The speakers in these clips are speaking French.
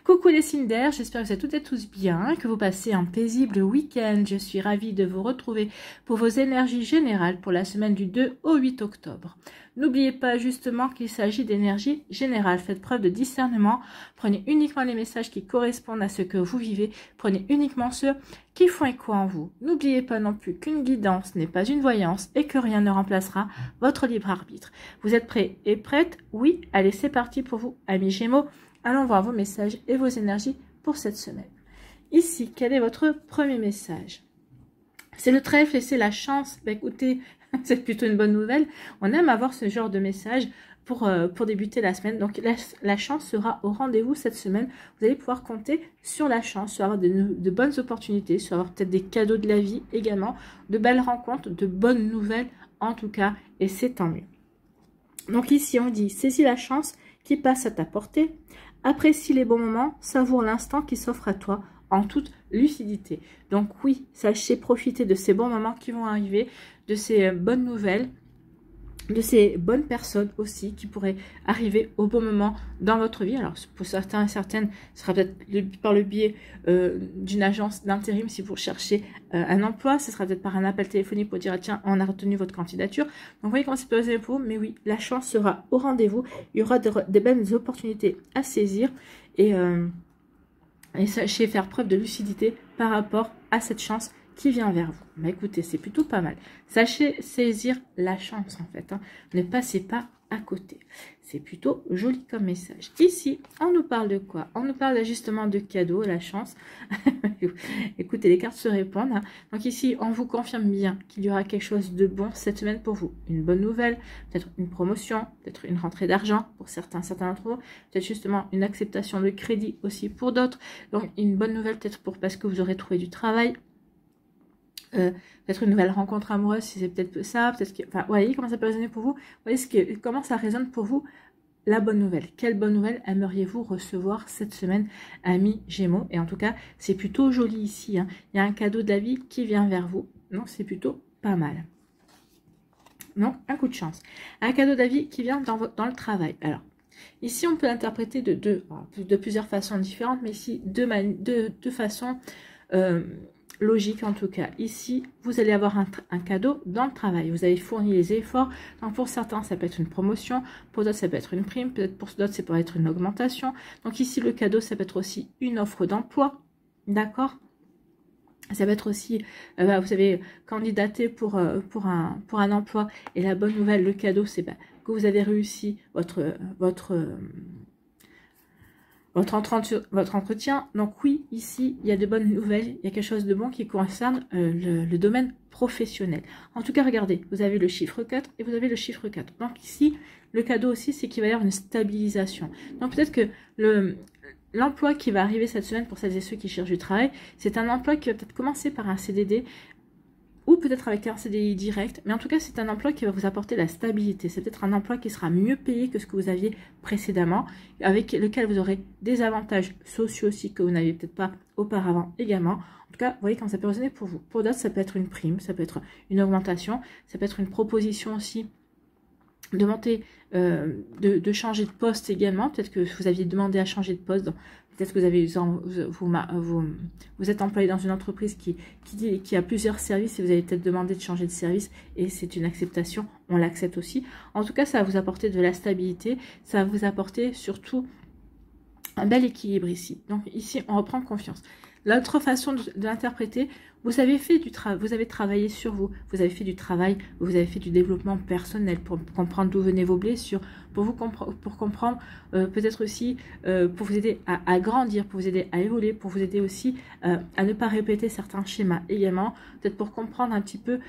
Coucou les signes d'air, j'espère que vous êtes toutes et tous bien, que vous passez un paisible week-end. Je suis ravie de vous retrouver pour vos énergies générales pour la semaine du 2 au 8 octobre. N'oubliez pas justement qu'il s'agit d'énergie générale. Faites preuve de discernement. Prenez uniquement les messages qui correspondent à ce que vous vivez. Prenez uniquement ceux qui font écho en vous. N'oubliez pas non plus qu'une guidance n'est pas une voyance et que rien ne remplacera votre libre arbitre. Vous êtes prêts et prêtes? Oui, allez, c'est parti pour vous, amis Gémeaux. Allons voir vos messages et vos énergies pour cette semaine. Ici, quel est votre premier message? C'est le trèfle et c'est la chance. Bah, écoutez, c'est plutôt une bonne nouvelle. On aime avoir ce genre de message pour débuter la semaine. Donc, la chance sera au rendez-vous cette semaine. Vous allez pouvoir compter sur la chance, sur avoir de bonnes opportunités, sur avoir peut-être des cadeaux de la vie également, de belles rencontres, de bonnes nouvelles en tout cas, et c'est tant mieux. Donc ici, on dit, saisis la chance qui passe à ta portée, apprécie les bons moments, savoure l'instant qui s'offre à toi en toute lucidité. Donc oui, sachez profiter de ces bons moments qui vont arriver, de ces bonnes nouvelles, de ces bonnes personnes aussi qui pourraient arriver au bon moment dans votre vie. Alors pour certains et certaines, ce sera peut-être par le biais d'une agence d'intérim si vous recherchez un emploi. Ce sera peut-être par un appel téléphonique pour dire tiens, on a retenu votre candidature. Donc vous voyez comment c'est posé pour vous. Mais oui, la chance sera au rendez-vous. Il y aura des belles opportunités à saisir et sachez faire preuve de lucidité par rapport à cette chance qui vient vers vous. Mais écoutez, c'est plutôt pas mal. Sachez saisir la chance en fait. Hein. Ne passez pas à côté. C'est plutôt joli comme message. Ici, on nous parle de quoi? On nous parle justement de cadeaux, la chance. Écoutez, les cartes se répondent. Hein. Donc ici, on vous confirme bien qu'il y aura quelque chose de bon cette semaine pour vous. Une bonne nouvelle, peut-être une promotion, peut-être une rentrée d'argent pour certains d'entre vous. Peut-être justement une acceptation de crédit aussi pour d'autres. Donc une bonne nouvelle peut-être parce que vous aurez trouvé du travail. Peut-être une nouvelle rencontre amoureuse si c'est peut-être ça, peut-être que, enfin, vous voyez comment ça peut résonner pour vous, vous voyez comment ça résonne pour vous, la bonne nouvelle. Quelle bonne nouvelle aimeriez-vous recevoir cette semaine, amis Gémeaux? Et en tout cas, c'est plutôt joli ici, hein. Il y a un cadeau de la vie qui vient vers vous, donc c'est plutôt pas mal. Donc, un coup de chance. Un cadeau de la vie qui vient dans le travail. Alors, ici, on peut l'interpréter de plusieurs façons différentes, mais ici, de façon logique en tout cas. Ici, vous allez avoir un cadeau dans le travail. Vous avez fourni les efforts. Donc pour certains, ça peut être une promotion. Pour d'autres, ça peut être une prime. Peut-être pour d'autres, ça peut être une augmentation. Donc ici, le cadeau, ça peut être aussi une offre d'emploi. D'accord? Ça peut être aussi, vous avez candidaté pour un emploi. Et la bonne nouvelle, le cadeau, c'est que vous avez réussi votre entretien. Donc oui, ici, il y a de bonnes nouvelles, il y a quelque chose de bon qui concerne le domaine professionnel. En tout cas, regardez, vous avez le chiffre 4 et vous avez le chiffre 4. Donc ici, le cadeau aussi, c'est qu'il va y avoir une stabilisation. Donc peut-être que l'emploi qui va arriver cette semaine pour celles et ceux qui cherchent du travail, c'est un emploi qui va peut-être commencer par un CDD, ou peut-être avec un CDI direct, mais en tout cas, c'est un emploi qui va vous apporter la stabilité. C'est peut-être un emploi qui sera mieux payé que ce que vous aviez précédemment, avec lequel vous aurez des avantages sociaux aussi que vous n'aviez peut-être pas auparavant également. En tout cas, vous voyez comment ça peut résonner pour vous. Pour d'autres, ça peut être une prime, ça peut être une augmentation, ça peut être une proposition aussi de monter, de changer de poste également. Peut-être que vous aviez demandé à changer de poste. Peut-être que vous êtes employé dans une entreprise qui a plusieurs services et vous avez peut-être demandé de changer de service et c'est une acceptation, on l'accepte aussi. En tout cas, ça va vous apporter de la stabilité, ça va vous apporter surtout un bel équilibre ici. Donc ici, on reprend confiance. L'autre façon de l'interpréter, vous avez travaillé sur vous, vous avez fait du travail, vous avez fait du développement personnel pour comprendre d'où venaient vos blessures, pour comprendre peut-être aussi pour vous aider à grandir, pour vous aider à évoluer, pour vous aider aussi à ne pas répéter certains schémas également, peut-être pour comprendre un petit peu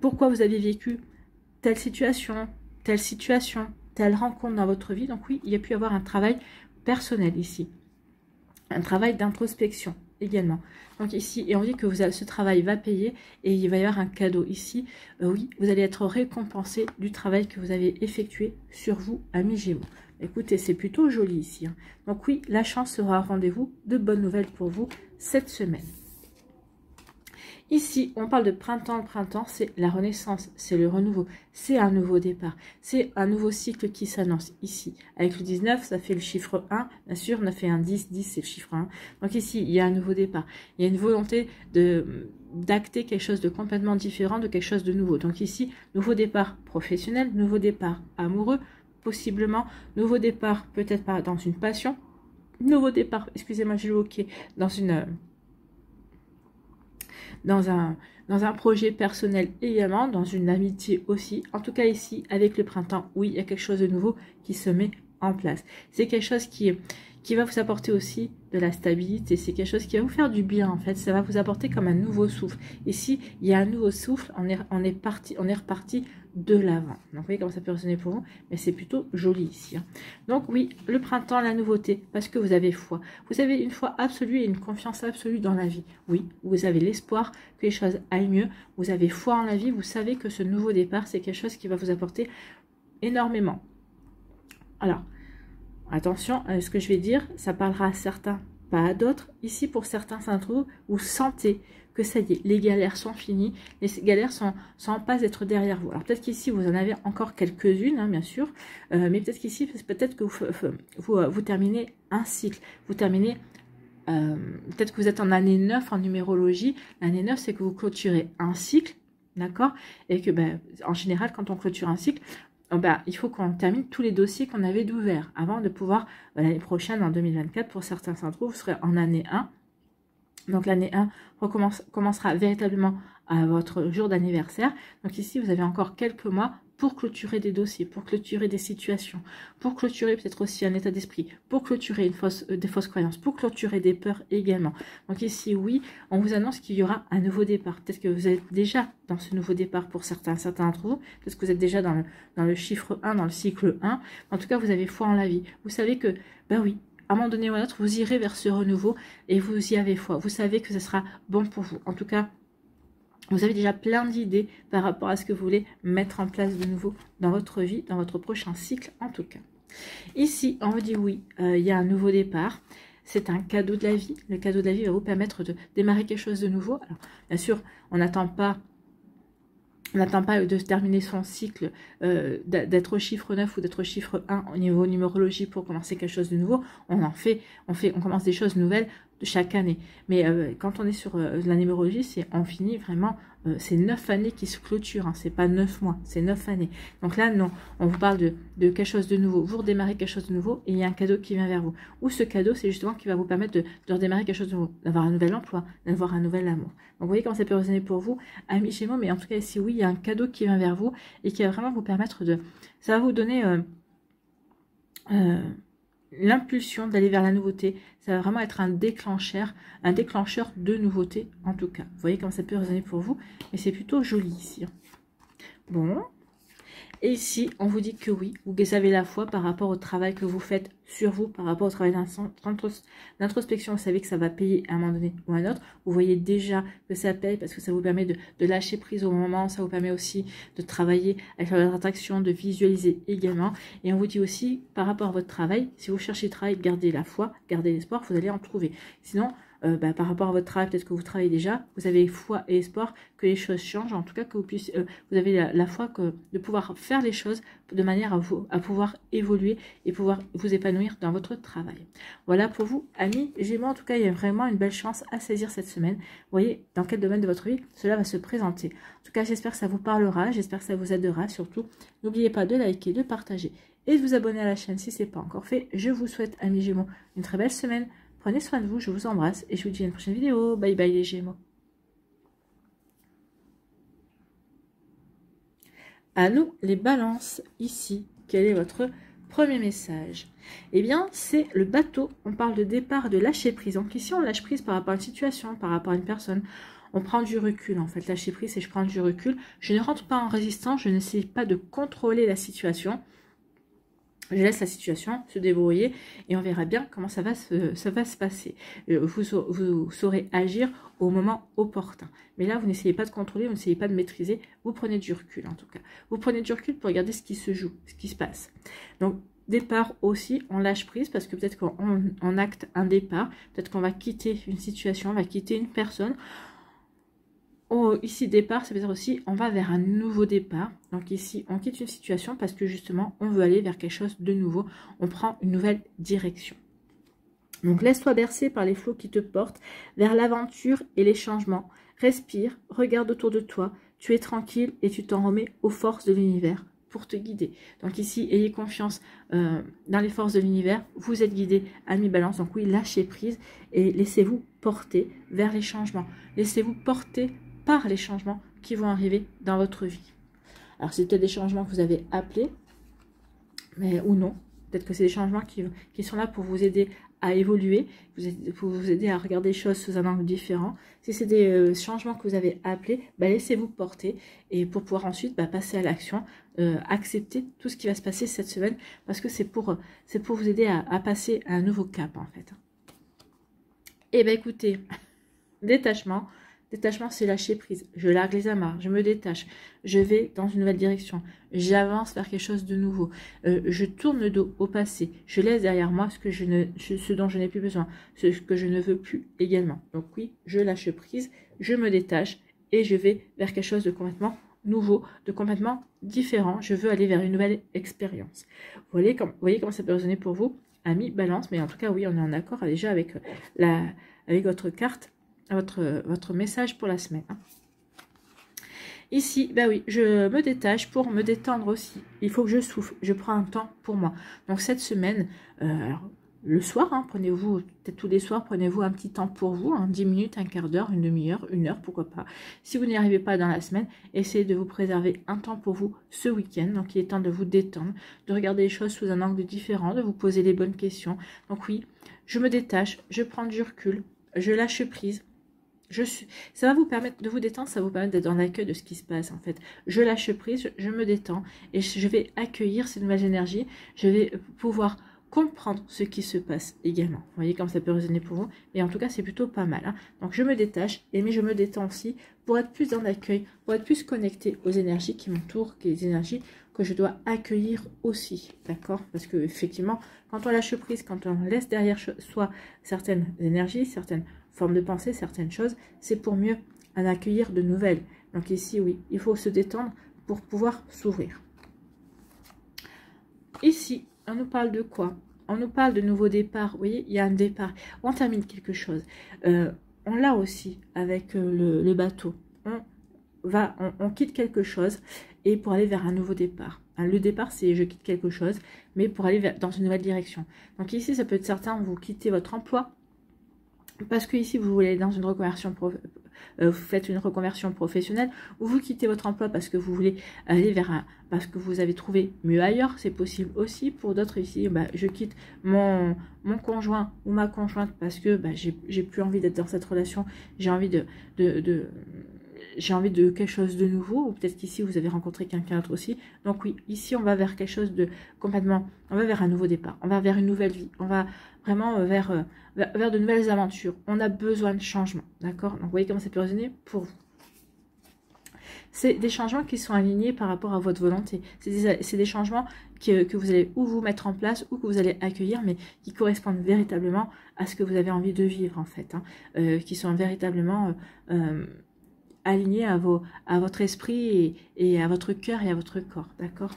pourquoi vous avez vécu telle situation, telle rencontre dans votre vie. Donc oui, il y a pu y avoir un travail personnel ici. Un travail d'introspection également. Donc ici, et on dit que ce travail va payer et il va y avoir un cadeau ici. Oui, vous allez être récompensé du travail que vous avez effectué sur vous, amis Gémeaux. Écoutez, c'est plutôt joli ici. Hein. Donc oui, la chance sera au rendez-vous. De bonnes nouvelles pour vous cette semaine. Ici, on parle de printemps. Le printemps, c'est la renaissance, c'est le renouveau, c'est un nouveau départ, c'est un nouveau cycle qui s'annonce ici. Avec le 19, ça fait le chiffre 1. Bien sûr, on a fait un 10, 10 c'est le chiffre 1. Donc ici, il y a un nouveau départ. Il y a une volonté d'acter quelque chose de complètement différent, de quelque chose de nouveau. Donc ici, nouveau départ professionnel, nouveau départ amoureux, possiblement, nouveau départ peut-être pas dans une passion, nouveau départ, excusez-moi, j'ai le hockey, dans un projet personnel également, dans une amitié aussi. En tout cas ici, avec le printemps, oui, il y a quelque chose de nouveau qui se met en place. C'est quelque chose qui va vous apporter aussi de la stabilité. C'est quelque chose qui va vous faire du bien en fait. Ça va vous apporter comme un nouveau souffle. Ici, il y a un nouveau souffle. On est reparti de l'avant. Donc vous voyez comment ça peut résonner pour vous, mais c'est plutôt joli ici. Hein. Donc oui, le printemps, la nouveauté, parce que vous avez foi. Vous avez une foi absolue et une confiance absolue dans la vie. Oui, vous avez l'espoir que les choses aillent mieux. Vous avez foi en la vie. Vous savez que ce nouveau départ, c'est quelque chose qui va vous apporter énormément. Alors, attention, ce que je vais dire, ça parlera à certains, pas à d'autres. Ici, pour certains d'entre vous, vous sentez que ça y est, les galères sont finies, les galères sont en passe d'être derrière vous. Alors peut-être qu'ici, vous en avez encore quelques-unes, hein, bien sûr, mais peut-être qu'ici, peut-être que vous terminez un cycle, vous terminez, peut-être que vous êtes en année 9 en numérologie. L'année 9, c'est que vous clôturez un cycle, d'accord? Et que, ben, en général, quand on clôture un cycle, il faut qu'on termine tous les dossiers qu'on avait d'ouvert avant de pouvoir, l'année prochaine, en 2024, pour certains d'entre vous, vous serez en année 1. Donc l'année 1 commencera véritablement à votre jour d'anniversaire. Donc ici, vous avez encore quelques mois pour clôturer des dossiers, pour clôturer des situations, pour clôturer peut-être aussi un état d'esprit, pour clôturer des fausses croyances, pour clôturer des peurs également. Donc ici, oui, on vous annonce qu'il y aura un nouveau départ. Peut-être que vous êtes déjà dans ce nouveau départ pour certains d'entre vous. Peut-être que vous êtes déjà dans le chiffre 1, dans le cycle 1. En tout cas, vous avez foi en la vie. Vous savez que, ben oui, à un moment donné ou à un autre, vous irez vers ce renouveau et vous y avez foi. Vous savez que ce sera bon pour vous. En tout cas, vous avez déjà plein d'idées par rapport à ce que vous voulez mettre en place de nouveau dans votre vie, dans votre prochain cycle en tout cas. Ici, on vous dit oui, il y a un nouveau départ. C'est un cadeau de la vie. Le cadeau de la vie va vous permettre de démarrer quelque chose de nouveau. Alors, bien sûr, on n'attend pas de terminer son cycle, d'être au chiffre 9 ou d'être au chiffre 1 au niveau numérologie pour commencer quelque chose de nouveau. On commence des choses nouvelles de chaque année. Mais quand on est sur la numérologie, on finit vraiment, c'est 9 années qui se clôturent. Hein, c'est pas 9 mois, c'est 9 années. Donc là, non, on vous parle de quelque chose de nouveau. Vous redémarrez quelque chose de nouveau et il y a un cadeau qui vient vers vous. Ou ce cadeau, c'est justement qui va vous permettre de redémarrer quelque chose de nouveau, d'avoir un nouvel emploi, d'avoir un nouvel amour. Donc vous voyez comment ça peut résonner pour vous, amis Gémeaux, mais en tout cas ici, oui, il y a un cadeau qui vient vers vous et qui va vraiment vous permettre ça va vous donner l'impulsion d'aller vers la nouveauté. Ça va vraiment être un déclencheur de nouveauté en tout cas. Vous voyez comment ça peut résonner pour vous, mais c'est plutôt joli ici. Bon. Et ici, on vous dit que oui, vous avez la foi par rapport au travail que vous faites sur vous, par rapport au travail d'introspection. Vous savez que ça va payer à un moment donné ou à un autre. Vous voyez déjà que ça paye parce que ça vous permet de lâcher prise au moment. Ça vous permet aussi de travailler avec votre attraction, de visualiser également. Et on vous dit aussi, par rapport à votre travail, si vous cherchez le travail, gardez la foi, gardez l'espoir, vous allez en trouver. Sinon, par rapport à votre travail, peut-être que vous travaillez déjà, vous avez foi et espoir que les choses changent, en tout cas que vous avez la foi de pouvoir faire les choses de manière à pouvoir évoluer et pouvoir vous épanouir dans votre travail. Voilà pour vous, amis Gémeaux. En tout cas, il y a vraiment une belle chance à saisir cette semaine. Vous voyez dans quel domaine de votre vie cela va se présenter. En tout cas, j'espère que ça vous parlera, j'espère que ça vous aidera. Surtout, n'oubliez pas de liker, de partager et de vous abonner à la chaîne si ce n'est pas encore fait. Je vous souhaite, amis Gémeaux, une très belle semaine. Prenez soin de vous, je vous embrasse et je vous dis à une prochaine vidéo. Bye bye les Gémeaux. À nous les balances, ici, quel est votre premier message? Eh bien, c'est le bateau. On parle de départ, de lâcher prise. Donc ici, on lâche prise par rapport à une situation, par rapport à une personne. On prend du recul, en fait. Lâcher prise, c'est je prends du recul. Je ne rentre pas en résistance, je n'essaie pas de contrôler la situation. Je laisse la situation se débrouiller et on verra bien comment ça va se passer. Vous saurez agir au moment opportun. Mais là, vous n'essayez pas de contrôler, vous n'essayez pas de maîtriser. Vous prenez du recul, en tout cas. Vous prenez du recul pour regarder ce qui se joue, ce qui se passe. Donc, départ aussi, on lâche prise parce que peut-être qu'on acte un départ. Peut-être qu'on va quitter une situation, on va quitter une personne. Oh, ici, départ, ça veut dire aussi, on va vers un nouveau départ. Donc ici, on quitte une situation parce que justement, on veut aller vers quelque chose de nouveau. On prend une nouvelle direction. Donc, laisse-toi bercer par les flots qui te portent vers l'aventure et les changements. Respire, regarde autour de toi. Tu es tranquille et tu t'en remets aux forces de l'univers pour te guider. Donc ici, ayez confiance dans les forces de l'univers. Vous êtes guidé à mi-balance. Donc oui, lâchez prise et laissez-vous porter vers les changements. Laissez-vous porter par les changements qui vont arriver dans votre vie. Alors, c'est peut-être des changements que vous avez appelés, mais ou non. Peut-être que c'est des changements qui sont là pour vous aider à évoluer, pour vous aider à regarder les choses sous un angle différent. Si c'est des changements que vous avez appelés, laissez-vous porter et pour pouvoir ensuite passer à l'action, accepter tout ce qui va se passer cette semaine parce que c'est pour vous aider à passer à un nouveau cap en fait. Et écoutez, détachement. Détachement, c'est lâcher prise. Je largue les amarres, je me détache, je vais dans une nouvelle direction, j'avance vers quelque chose de nouveau, je tourne le dos au passé, je laisse derrière moi ce dont je n'ai plus besoin, ce que je ne veux plus également. Donc oui, je lâche prise, je me détache et je vais vers quelque chose de complètement nouveau, de complètement différent. Je veux aller vers une nouvelle expérience. Vous voyez comment ça peut résonner pour vous, amis Balance, mais en tout cas, oui, on est en accord déjà avec votre carte, votre message pour la semaine. Ici, oui, je me détache pour me détendre aussi. Il faut que je souffle, je prends un temps pour moi. Donc cette semaine, alors, le soir, prenez-vous, peut-être tous les soirs, prenez-vous un petit temps pour vous, 10 minutes, un quart d'heure, une demi-heure, une heure, pourquoi pas. Si vous n'y arrivez pas dans la semaine, essayez de vous préserver un temps pour vous ce week-end. Donc il est temps de vous détendre, de regarder les choses sous un angle différent, de vous poser les bonnes questions. Donc oui, je me détache, je prends du recul, je lâche prise. Ça va vous permettre de vous détendre, ça va vous permettre d'être dans l'accueil de ce qui se passe en fait. Je lâche prise, je me détends et je vais accueillir ces nouvelles énergies. Je vais pouvoir comprendre ce qui se passe également. Vous voyez comme ça peut résonner pour vous. Et en tout cas, c'est plutôt pas mal. Donc je me détache, mais je me détends aussi pour être plus dans l'accueil, pour être plus connecté aux énergies qui m'entourent, les énergies que je dois accueillir aussi. D'accord? Parce que effectivement, quand on lâche prise, quand on laisse derrière soi certaines énergies, certaines forme de pensée, certaines choses, c'est pour mieux en accueillir de nouvelles. Donc ici, oui, il faut se détendre pour pouvoir s'ouvrir. Ici, on nous parle de quoi? On nous parle de nouveau départ. Vous voyez, il y a un départ. On termine quelque chose. On l'a aussi avec le bateau. On quitte quelque chose et pour aller vers un nouveau départ. Le départ, c'est je quitte quelque chose, mais pour aller dans une nouvelle direction. Donc ici, ça peut être certain, vous quittez votre emploi, parce que ici vous voulez aller dans une reconversion vous faites une reconversion professionnelle, ou vous quittez votre emploi parce que vous voulez aller vers parce que vous avez trouvé mieux ailleurs. C'est possible aussi pour d'autres ici. Je quitte mon conjoint ou ma conjointe parce que j'ai plus envie d'être dans cette relation, j'ai envie j'ai envie de quelque chose de nouveau, ou peut-être qu'ici vous avez rencontré quelqu'un d'autre aussi. Donc oui, ici on va vers quelque chose de complètement, on va vers un nouveau départ, on va vers une nouvelle vie, on va vraiment vers de nouvelles aventures. On a besoin de changement, d'accord? Donc vous voyez comment ça peut résonner pour vous. C'est des changements qui sont alignés par rapport à votre volonté. C'est des changements que vous allez ou vous mettre en place ou que vous allez accueillir, mais qui correspondent véritablement à ce que vous avez envie de vivre en fait, qui sont véritablement alignés à votre esprit et à votre cœur et à votre corps, d'accord?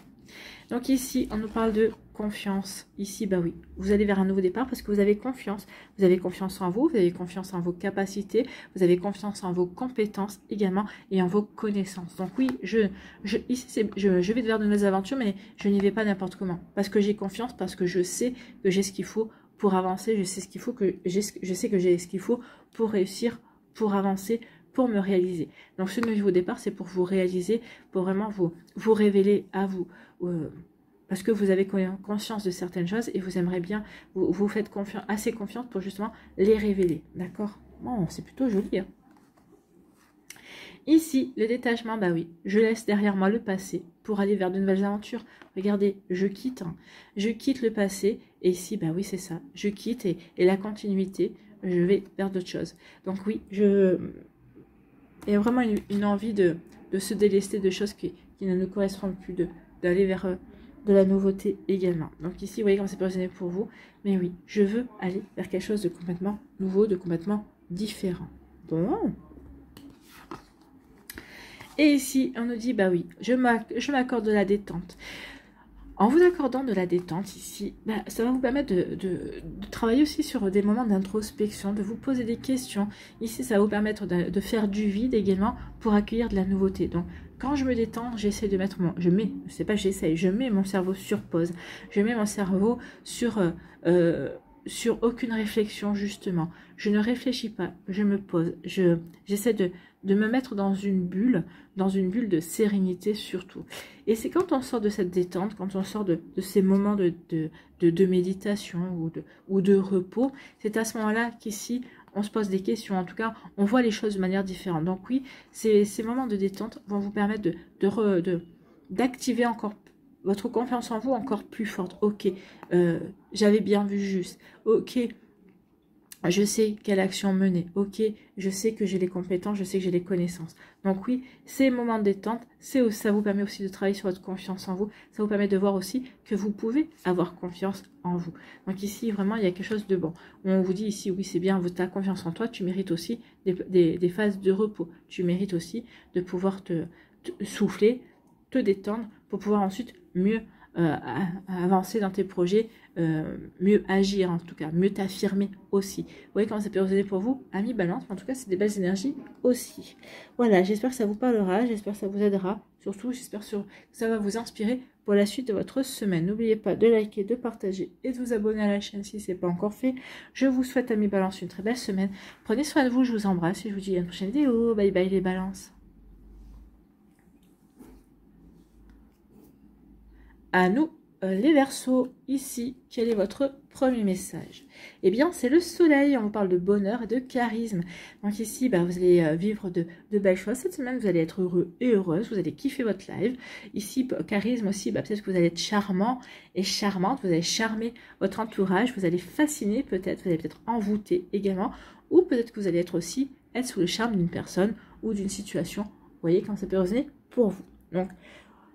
Donc ici, on nous parle de confiance. Ici, oui, vous allez vers un nouveau départ parce que vous avez confiance. Vous avez confiance en vous, vous avez confiance en vos capacités, vous avez confiance en vos compétences également et en vos connaissances. Donc oui, ici, je vais vers de nouvelles aventures, mais je n'y vais pas n'importe comment. Parce que j'ai confiance, parce que je sais que j'ai ce qu'il faut pour avancer, je sais que j'ai ce qu'il faut pour réussir, pour avancer, pour me réaliser. Donc ce nouveau départ, c'est pour vous réaliser, pour vraiment vous révéler à vous. Parce que vous avez conscience de certaines choses et vous aimeriez bien, vous faites assez confiance pour justement les révéler. D'accord? Bon, c'est plutôt joli. Ici, le détachement, oui, je laisse derrière moi le passé pour aller vers de nouvelles aventures. Regardez, je quitte le passé et ici, oui, c'est ça. Je quitte et la continuité, je vais vers d'autres choses. Donc oui, il y a vraiment une envie de se délester de choses qui ne nous correspondent plus, d'aller vers de la nouveauté également. Donc ici, vous voyez comment c'est positionné pour vous. Mais oui, je veux aller vers quelque chose de complètement nouveau, de complètement différent. Bon. Et ici, on nous dit, bah oui, je m'accorde de la détente. En vous accordant de la détente ici, bah, ça va vous permettre de travailler aussi sur des moments d'introspection, de vous poser des questions. Ici, ça va vous permettre de faire du vide également pour accueillir de la nouveauté. Donc, quand je me détends, j'essaie de mettre je mets mon cerveau sur pause. Je mets mon cerveau sur aucune réflexion, justement. Je ne réfléchis pas, je me pose. J'essaie de me mettre dans une bulle de sérénité surtout. Et c'est quand on sort de cette détente, quand on sort de ces moments de méditation ou de repos, c'est à ce moment-là qu'ici, on se pose des questions. En tout cas, on voit les choses de manière différente. Donc oui, ces moments de détente vont vous permettre d'activer encore votre confiance en vous encore plus forte. Ok, j'avais bien vu juste. Ok, je sais quelle action mener. Ok, je sais que j'ai les compétences, je sais que j'ai les connaissances. Donc oui, ces moments de détente, ça vous permet aussi de travailler sur votre confiance en vous. Ça vous permet de voir aussi que vous pouvez avoir confiance en vous. Donc ici, vraiment, il y a quelque chose de bon. On vous dit ici, oui, c'est bien, tu as confiance en toi, tu mérites aussi des phases de repos. Tu mérites aussi de pouvoir te souffler, te détendre pour pouvoir ensuite mieux avancer dans tes projets, mieux agir en tout cas, mieux t'affirmer aussi. Vous voyez comment ça peut résonner pour vous, amis Balance, en tout cas c'est des belles énergies aussi. Voilà, j'espère que ça vous parlera, j'espère que ça vous aidera, surtout j'espère que ça va vous inspirer pour la suite de votre semaine. N'oubliez pas de liker, de partager et de vous abonner à la chaîne si ce n'est pas encore fait. Je vous souhaite, amis Balance, une très belle semaine. Prenez soin de vous, je vous embrasse et je vous dis à une prochaine vidéo. Bye bye les balances. À nous, les Verseaux, ici, quel est votre premier message? Eh bien, c'est le soleil, on vous parle de bonheur et de charisme. Donc ici, bah, vous allez vivre de belles choses. Cette semaine, vous allez être heureux et heureuse, vous allez kiffer votre live. Ici, charisme aussi, bah, peut-être que vous allez être charmant et charmante, vous allez charmer votre entourage, vous allez fasciner peut-être, vous allez peut-être envoûter également, ou peut-être que vous allez être sous le charme d'une personne ou d'une situation. Vous voyez quand ça peut résonner pour vous. Donc,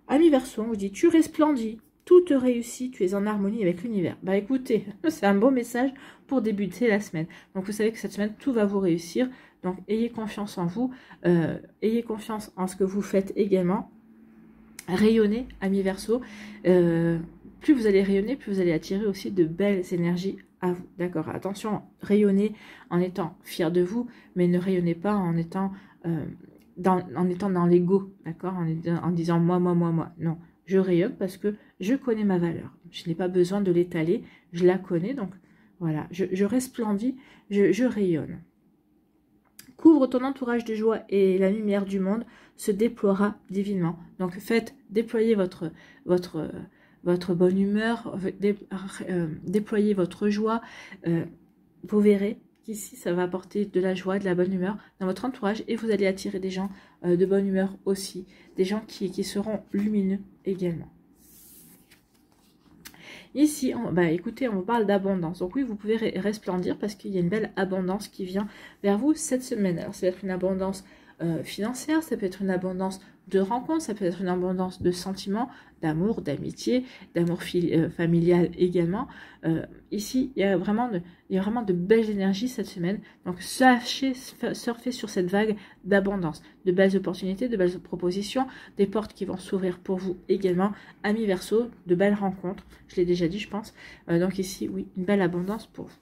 Ami Verseau, on vous dit, tu resplendis, tout te réussit, tu es en harmonie avec l'univers. Bah écoutez, c'est un beau message pour débuter la semaine. Donc vous savez que cette semaine, tout va vous réussir. Donc ayez confiance en vous, ayez confiance en ce que vous faites également. Rayonnez, Ami Verseau. Plus vous allez rayonner, plus vous allez attirer aussi de belles énergies à vous. D'accord, attention, rayonnez en étant fier de vous, mais ne rayonnez pas en étant... en étant dans l'ego, d'accord, en disant moi. Non, je rayonne parce que je connais ma valeur. Je n'ai pas besoin de l'étaler, je la connais, donc voilà, je resplendis, je rayonne. Couvre ton entourage de joie et la lumière du monde se déploiera divinement. Donc faites déployer votre bonne humeur, déployez votre joie, vous verrez qu'ici, ça va apporter de la joie, de la bonne humeur dans votre entourage et vous allez attirer des gens de bonne humeur aussi, des gens qui seront lumineux également. Ici, écoutez, on vous parle d'abondance. Donc oui, vous pouvez resplendir parce qu'il y a une belle abondance qui vient vers vous cette semaine. Alors, ça va être une abondance financière, ça peut être une abondance de rencontres, ça peut être une abondance de sentiments, d'amour, d'amitié, d'amour familial également. Ici, il y a vraiment de belles énergies cette semaine. Donc, sachez surfer sur cette vague d'abondance, de belles opportunités, de belles propositions, des portes qui vont s'ouvrir pour vous également. Amis Verseau, de belles rencontres, je l'ai déjà dit, je pense. Donc ici, oui, une belle abondance pour vous.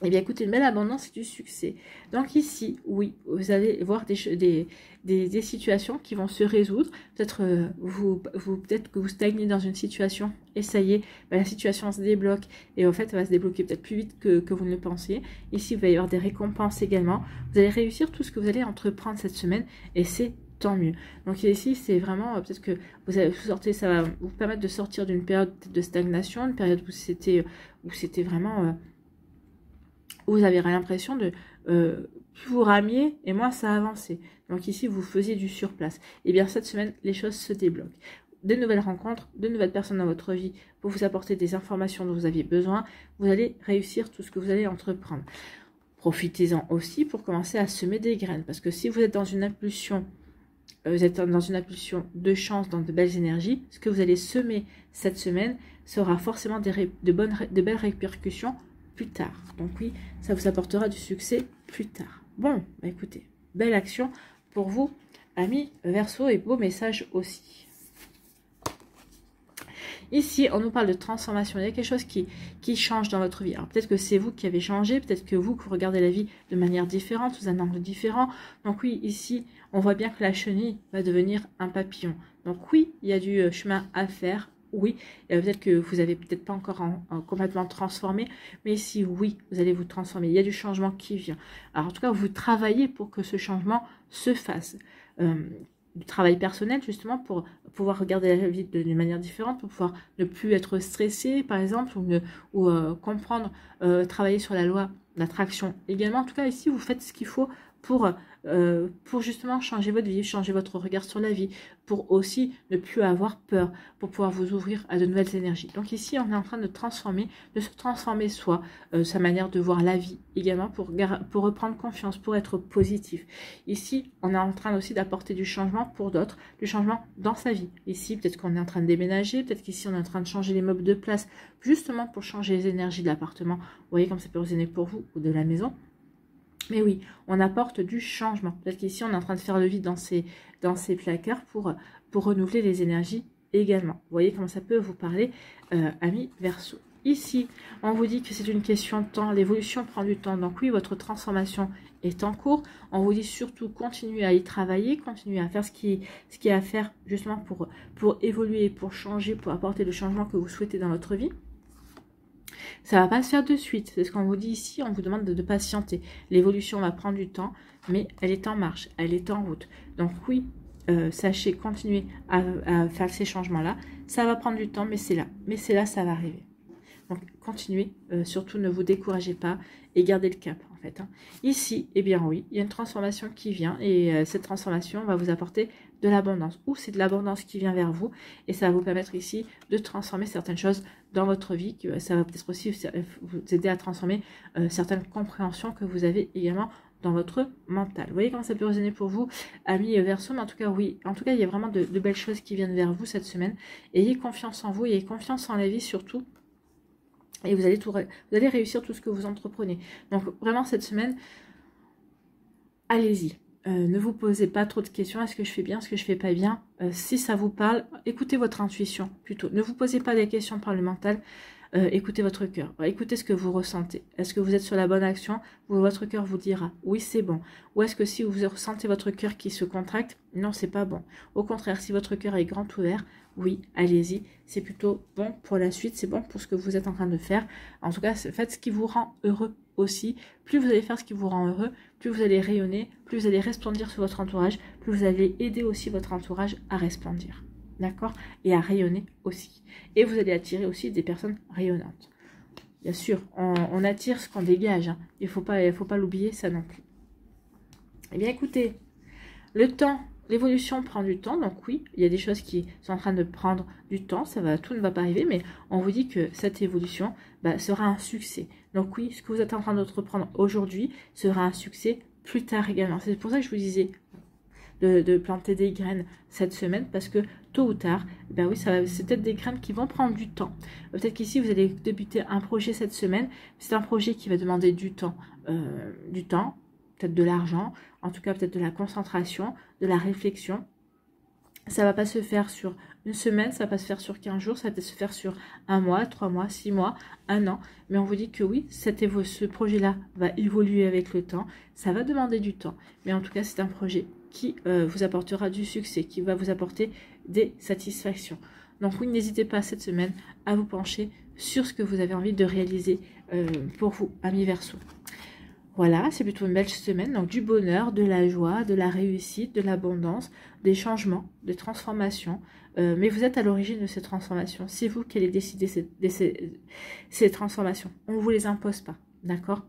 Eh bien, écoutez, une belle abondance et du succès. Donc ici, oui, vous allez voir des situations qui vont se résoudre. Peut-être peut-être que vous stagnez dans une situation et ça y est, la situation se débloque et en fait, ça va se débloquer peut-être plus vite que vous ne le pensiez. Ici, il va y avoir des récompenses également. Vous allez réussir tout ce que vous allez entreprendre cette semaine et c'est tant mieux. Donc ici, c'est vraiment, peut-être que vous allez sortir, ça va vous permettre de sortir d'une période de stagnation, une période où c'était vraiment... vous avez l'impression de plus vous ramiez et moins ça avançait. Donc ici, vous faisiez du surplace. Et bien cette semaine, les choses se débloquent. De nouvelles rencontres, de nouvelles personnes dans votre vie pour vous apporter des informations dont vous aviez besoin. Vous allez réussir tout ce que vous allez entreprendre. Profitez-en aussi pour commencer à semer des graines. Parce que si vous êtes dans une impulsion, de chance, dans de belles énergies, ce que vous allez semer cette semaine sera forcément de belles répercussions plus tard. Donc oui, ça vous apportera du succès plus tard. Bon, écoutez, belle action pour vous, amis Verseau, et beau message aussi. Ici, on nous parle de transformation. Il y a quelque chose qui change dans votre vie. Alors, peut-être que c'est vous qui avez changé, peut-être que vous regardez la vie de manière différente, sous un angle différent. Donc oui, ici, on voit bien que la chenille va devenir un papillon. Donc oui, il y a du chemin à faire. Oui, peut-être que vous n'avez peut-être pas encore complètement transformé, mais ici, oui, vous allez vous transformer. Il y a du changement qui vient. Alors, en tout cas, vous travaillez pour que ce changement se fasse. Du travail personnel, justement, pour pouvoir regarder la vie d'une manière différente, pour pouvoir ne plus être stressé, par exemple, ou comprendre, travailler sur la loi d'attraction également. En tout cas, ici, vous faites ce qu'il faut pour justement changer votre vie, changer votre regard sur la vie, pour aussi ne plus avoir peur, pour pouvoir vous ouvrir à de nouvelles énergies. Donc ici, on est en train de se transformer soi, sa manière de voir la vie également, pour reprendre confiance, pour être positif. Ici, on est en train aussi d'apporter du changement pour d'autres, du changement dans sa vie. Ici, peut-être qu'on est en train de déménager, peut-être qu'ici, on est en train de changer les meubles de place, justement pour changer les énergies de l'appartement. Vous voyez comme ça peut résonner pour vous ou de la maison. Mais oui, on apporte du changement. Peut-être qu'ici, on est en train de faire le vide dans ces placards pour renouveler les énergies également. Vous voyez comment ça peut vous parler, amis Verseau. Ici, on vous dit que c'est une question de temps. L'évolution prend du temps. Donc oui, votre transformation est en cours. On vous dit surtout, continuez à y travailler, continuez à faire ce qui est à faire justement pour évoluer, pour changer, pour apporter le changement que vous souhaitez dans votre vie. Ça va pas se faire de suite, c'est ce qu'on vous dit ici, on vous demande de patienter. L'évolution va prendre du temps, mais elle est en marche, elle est en route. Donc oui, sachez, continuer à faire ces changements-là. Ça va prendre du temps, mais c'est là, ça va arriver. Donc continuez, surtout ne vous découragez pas et gardez le cap en fait. Ici, eh bien oui, il y a une transformation qui vient et cette transformation va vous apporter de l'abondance. Ou c'est de l'abondance qui vient vers vous et ça va vous permettre ici de transformer certaines choses dans votre vie. Ça va peut-être aussi vous aider à transformer certaines compréhensions que vous avez également dans votre mental. Vous voyez comment ça peut résonner pour vous, amis Verseau, mais en tout cas, oui. En tout cas, il y a vraiment de belles choses qui viennent vers vous cette semaine. Ayez confiance en vous, ayez confiance en la vie surtout. Et vous allez réussir tout ce que vous entreprenez. Donc vraiment cette semaine, allez-y. Ne vous posez pas trop de questions. Est-ce que je fais bien? Est-ce que je fais pas bien? Si ça vous parle, écoutez votre intuition plutôt. Ne vous posez pas des questions par le mental. Écoutez votre cœur. Écoutez ce que vous ressentez. Est-ce que vous êtes sur la bonne action? Votre cœur vous dira oui, c'est bon. Ou est-ce que si vous ressentez votre cœur qui se contracte, non, c'est pas bon. Au contraire, si votre cœur est grand ouvert, oui, allez-y. C'est plutôt bon pour la suite. C'est bon pour ce que vous êtes en train de faire. En tout cas, faites ce qui vous rend heureux aussi. Plus vous allez faire ce qui vous rend heureux, plus vous allez rayonner, plus vous allez resplendir sur votre entourage, plus vous allez aider aussi votre entourage à resplendir. D'accord? Et à rayonner aussi. Et vous allez attirer aussi des personnes rayonnantes. Bien sûr, on attire ce qu'on dégage. Hein. Il faut pas l'oublier, ça non plus. Eh bien, écoutez, le temps, l'évolution prend du temps. Donc oui, il y a des choses qui sont en train de prendre du temps. Tout ne va pas arriver, mais on vous dit que cette évolution sera un succès. Donc oui, ce que vous êtes en train d'entreprendre aujourd'hui sera un succès plus tard également. C'est pour ça que je vous disais de planter des graines cette semaine, parce que tôt ou tard, oui, c'est peut-être des graines qui vont prendre du temps. Peut-être qu'ici, vous allez débuter un projet cette semaine. C'est un projet qui va demander du temps, peut-être de l'argent, en tout cas peut-être de la concentration, de la réflexion. Ça va pas se faire sur une semaine, ça va pas se faire sur 15 jours, ça va peut-être se faire sur 1 mois, 3 mois, 6 mois, 1 an. Mais on vous dit que oui, ce projet-là va évoluer avec le temps. Ça va demander du temps. Mais en tout cas, c'est un projet qui vous apportera du succès, qui va vous apporter des satisfactions. Donc oui, n'hésitez pas cette semaine à vous pencher sur ce que vous avez envie de réaliser pour vous, amis Verseau. Voilà, c'est plutôt une belle semaine, donc du bonheur, de la joie, de la réussite, de l'abondance, des changements, des transformations. Mais vous êtes à l'origine de ces transformations. C'est vous qui allez décider ces transformations. On ne vous les impose pas, d'accord?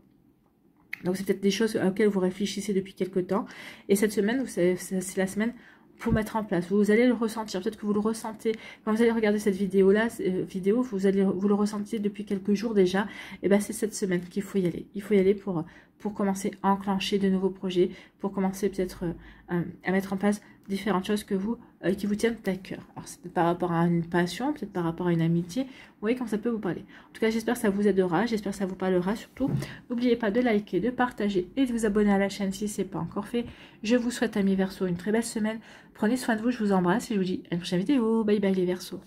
Donc c'est peut-être des choses auxquelles vous réfléchissez depuis quelque temps. Et cette semaine, c'est la semaine pour mettre en place. Vous allez le ressentir. Peut-être que vous le ressentez. Quand vous allez regarder cette vidéo-là, vous le ressentez depuis quelques jours déjà. Et c'est cette semaine qu'il faut y aller. Il faut y aller pour commencer à enclencher de nouveaux projets, pour commencer peut-être à mettre en place différentes choses que qui vous tiennent à cœur. Alors, c'est peut-être par rapport à une passion, peut-être par rapport à une amitié. Vous voyez comme ça peut vous parler. En tout cas, j'espère que ça vous aidera. J'espère que ça vous parlera surtout. N'oubliez pas de liker, de partager et de vous abonner à la chaîne si ce n'est pas encore fait. Je vous souhaite, amis Verseaux, une très belle semaine. Prenez soin de vous. Je vous embrasse et je vous dis à une prochaine vidéo. Bye bye les Verseaux.